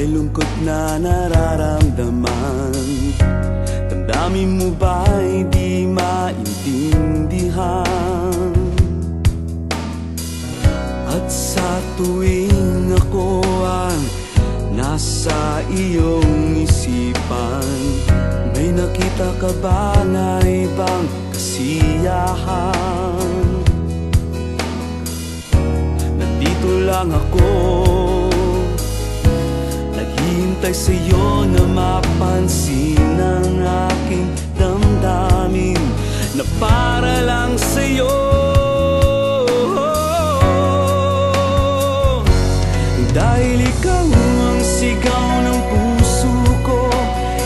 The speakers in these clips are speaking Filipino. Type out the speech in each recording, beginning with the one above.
May lungkot na nararamdaman. Damdamin mo ba'y di maintindihan? At sa tuwing ako ang nasa iyong isipan, may nakita ka ba na ibang kasiyahan? Nandito lang ako, naghihintay sa'yo na mapansin ang aking damdamin na para lang sa'yo. Dahil ikaw ang sigaw ng puso ko,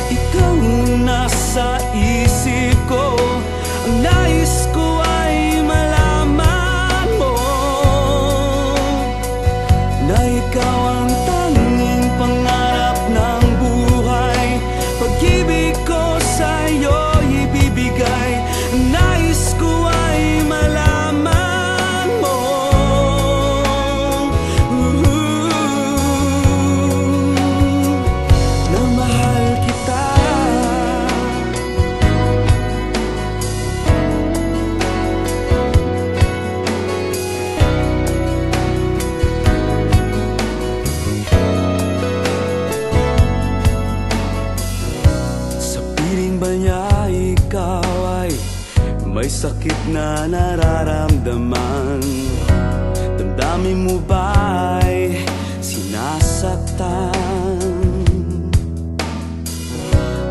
ikaw ang nasa isip ko. Ang nais ko ay malaman mo na ikaw ang tanging pangarap ng buhay. Pag-ibig ko sa'yo ibibigay. Ang nais ko ay malaman mo na mahal kita. Sa piling ba niya ikaw ay may sakit na nararamdaman? Damdamin mo ba'y sinasaktan?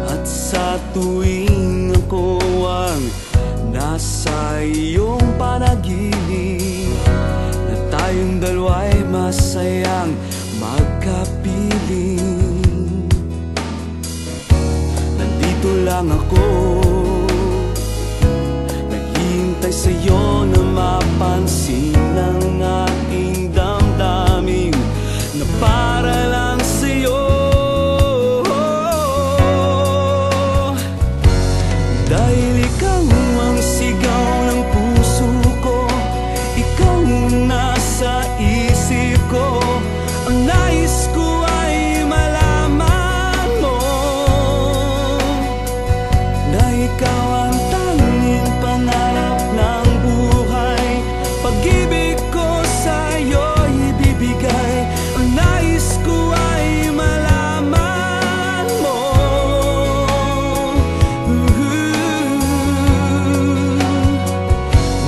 At sa tuwing ako ang nasa iyong panaginip, na tayong dalawa'y masayang magkapiling, nandito lang ako, naghihintay sa'yo na mapansin ang aking damdamin na para lang sa'yo. Dahil ikaw ang sigaw ng puso ko, ikaw ang nasa isip ko. Ang nais ko ay malaman mo na ikaw ang tanging pangarap ng buhay. Pag-ibig ko sa'yo ibibigay. Ang nais ko ay malaman mo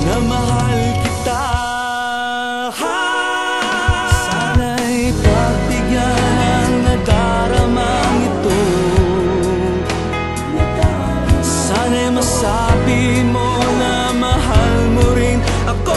na mahal kita. Sana'y pagbigyan ang nadaramang ito. Sana'y masabi mo na mahal mo rin ako.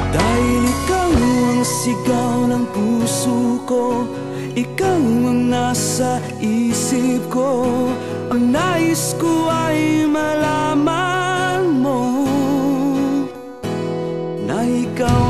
Dahil ikaw ang sigaw ng puso ko, ikaw ang nasa isip ko. Ang nais ko ay malaman mo na ikaw